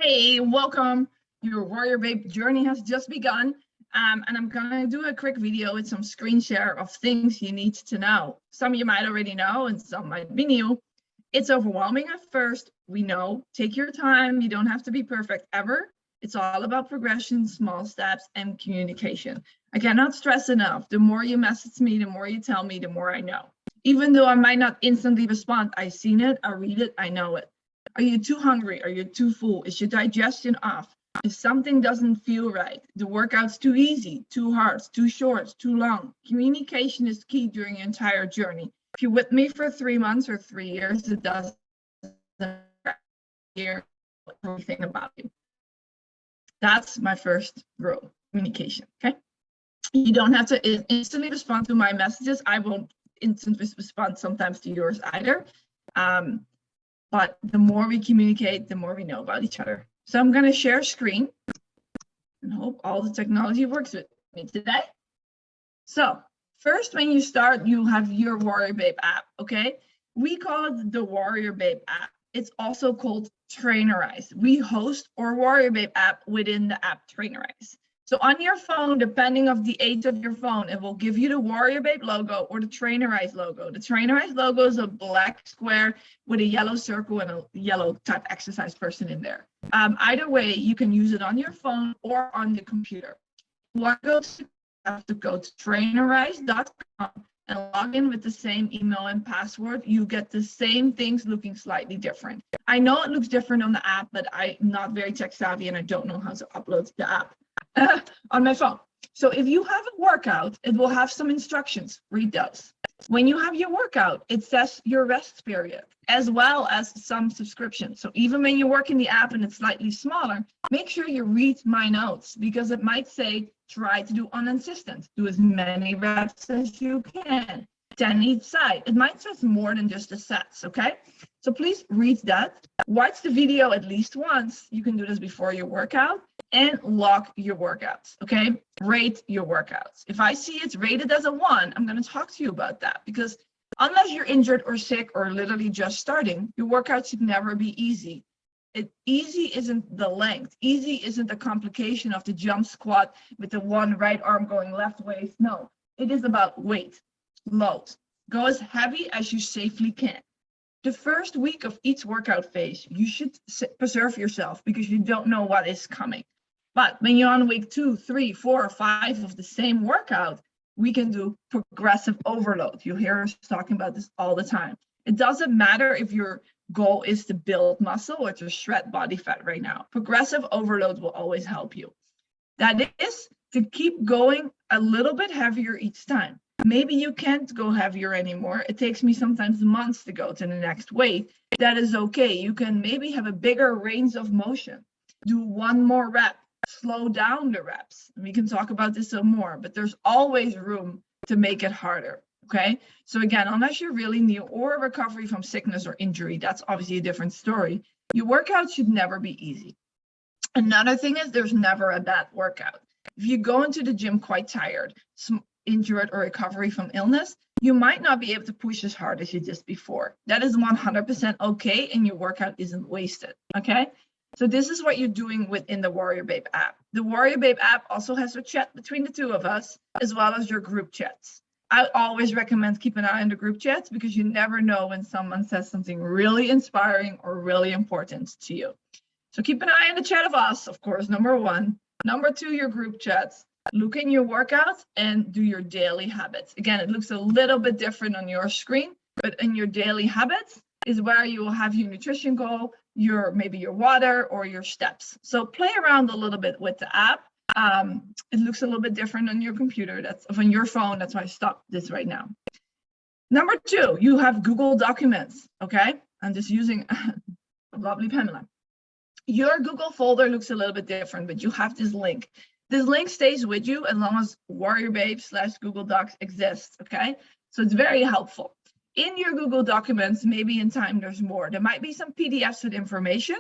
Hey, welcome. Your Warrior Babe journey has just begun. And I'm gonna do a quick video with some screen share of things you need to know. Some you might already know and some might be new. It's overwhelming at first, we know. Take your time, you don't have to be perfect ever. It's all about progression, small steps, and communication. I cannot stress enough, the more you message me, the more you tell me, the more I know. Even though I might not instantly respond, I've seen it, I read it, I know it. Are you too hungry? Are you too full? Is your digestion off? If something doesn't feel right, the workout's too easy, too hard, too short, too long. Communication is key during your entire journey. If you're with me for 3 months or 3 years, it doesn't hear everything about you. That's my first rule, communication, okay? You don't have to instantly respond to my messages. I won't instantly respond sometimes to yours either. But the more we communicate, the more we know about each other. So I'm going to share screen and hope all the technology works with me today. So first, when you start, you have your Warrior Babe app, okay? We call it the Warrior Babe app. It's also called Trainerize. We host our Warrior Babe app within the app Trainerize. So on your phone, depending of the age of your phone, it will give you the Warrior Babe logo or the Trainerize logo. The Trainerize logo is a black square with a yellow circle and a yellow type exercise person in there. Either way, you can use it on your phone or on the computer. You have to go to trainerize.com and log in with the same email and password. You get the same things looking slightly different. I know it looks different on the app, but I'm not very tech savvy and I don't know how to upload the app on my phone. So if you have a workout, it will have some instructions. Read those. When you have your workout, it says your rest period as well as some subscriptions. So even when you work in the app and it's slightly smaller, make sure you read my notes because it might say try to do unassisted. Do as many reps as you can. 10 each side. It might say more than just the sets, okay? So please read that. Watch the video at least once. You can do this before your workout and log your workouts, okay? Rate your workouts. If I see it's rated as a 1, I'm going to talk to you about that because unless you're injured or sick or literally just starting, your workout should never be easy. Easy isn't the length. Easy isn't the complication of the jump squat with the one right arm going left waist. No, it is about weight, load. Go as heavy as you safely can. The first week of each workout phase, you should preserve yourself because you don't know what is coming. But when you're on week 2, 3, 4, or 5 of the same workout, we can do progressive overload. You hear us talking about this all the time. It doesn't matter if your goal is to build muscle or to shred body fat right now. Progressive overload will always help you. That is to keep going a little bit heavier each time. Maybe you can't go heavier anymore. It takes me sometimes months to go to the next weight. That is okay. You can maybe have a bigger range of motion. Do one more rep. Slow down the reps. We can talk about this some more, but there's always room to make it harder. Okay. So again, unless you're really new or a recovery from sickness or injury, that's obviously a different story. Your workout should never be easy. Another thing is there's never a bad workout. If you go into the gym quite tired, injured or recovery from illness, you might not be able to push as hard as you did before. That is 100% okay, and your workout isn't wasted, okay? So this is what you're doing within the Warrior Babe app. The Warrior Babe app also has a chat between the two of us, as well as your group chats. I always recommend keep an eye on the group chats because you never know when someone says something really inspiring or really important to you. So keep an eye on the chat of us, of course, number 1. Number 2, your group chats. Look in your workouts and do your daily habits. Again, it looks a little bit different on your screen, but in your daily habits is where you will have your nutrition goal, maybe your water or your steps. So play around a little bit with the app. It looks a little bit different on your computer. That's on your phone. That's why I stopped this right now. Number 2, you have Google Documents. Okay, I'm just using lovely Pamela. Your Google folder looks a little bit different, but you have this link. This link stays with you as long as Warrior Babe / Google Docs exists, okay? So it's very helpful. In your Google Documents, maybe in time there's more. There might be some PDFs with information.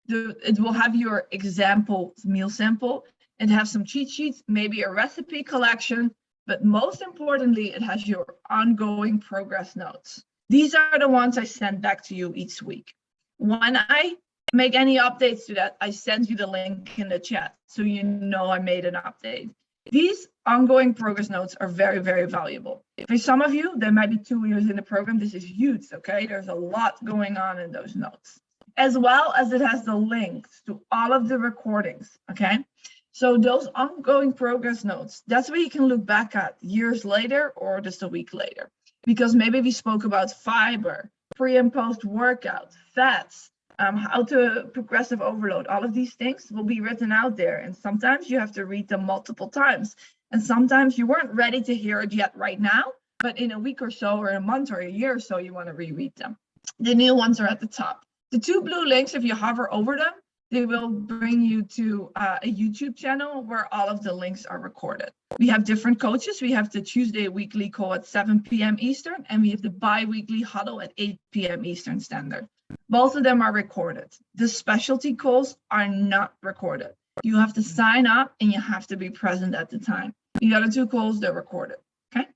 It will have your example meal sample. It has some cheat sheets, maybe a recipe collection, but most importantly, it has your ongoing progress notes. These are the ones I send back to you each week. When I make any updates to that, I send you the link in the chat so you know I made an update. These ongoing progress notes are very, very valuable. For some of you, there might be 2 years in the program. This is huge, okay? There's a lot going on in those notes, as well as it has the links to all of the recordings, okay? So those ongoing progress notes, that's where you can look back at years later or just a week later, because maybe we spoke about fiber, pre and post workout, fats, how to progressive overload. All of these things will be written out there. And sometimes you have to read them multiple times. And sometimes you weren't ready to hear it yet right now, but in a week or so, or a month or a year or so, you want to reread them. The new ones are at the top. The 2 blue links, if you hover over them, they will bring you to a YouTube channel where all of the links are recorded. We have different coaches. We have the Tuesday weekly call at 7 p.m. Eastern, and we have the bi-weekly huddle at 8 p.m. Eastern Standard. Both of them are recorded. The specialty calls are not recorded. You have to sign up and you have to be present at the time. The other 2 calls, they're recorded, okay?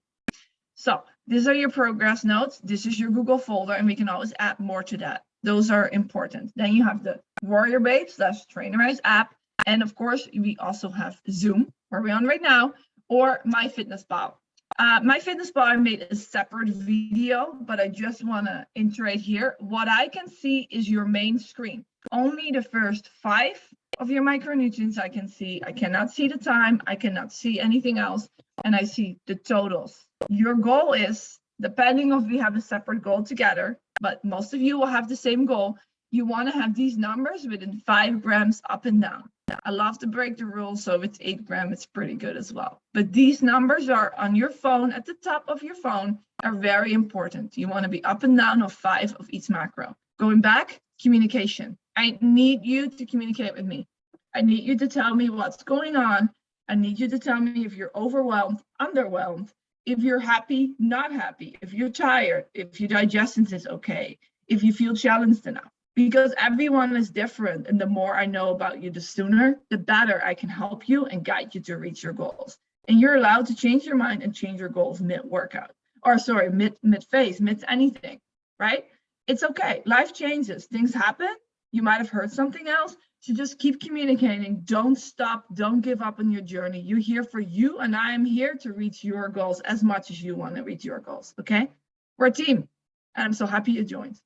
So these are your progress notes. This is your Google folder, and we can always add more to that. Those are important. Then you have the Warrior Babe / Trainerize app. And of course, we also have Zoom, where we're on right now, or MyFitnessPal. MyFitnessPal, I made a separate video, but I just want to iterate here. What I can see is your main screen. Only the first 5 of your micronutrients I can see. I cannot see the time. I cannot see anything else. And I see the totals. Your goal is, depending if we have a separate goal together, but most of you will have the same goal. You want to have these numbers within 5 grams up and down. I love to break the rules, so if it's 8 grams, it's pretty good as well. But these numbers are on your phone, at the top of your phone, are very important. You want to be up and down of 5 of each macro. Going back, communication. I need you to communicate with me. I need you to tell me what's going on. I need you to tell me if you're overwhelmed, underwhelmed, if you're happy, not happy, if you're tired, if your digestion is okay, if you feel challenged enough. Because everyone is different, and the more I know about you, the sooner, the better I can help you and guide you to reach your goals. And you're allowed to change your mind and change your goals mid-workout, or sorry, mid-phase, mid-anything, right? It's okay. Life changes. Things happen. You might have heard something else. So just keep communicating. Don't stop. Don't give up on your journey. You're here for you, and I am here to reach your goals as much as you want to reach your goals, okay? We're a team, and I'm so happy you joined.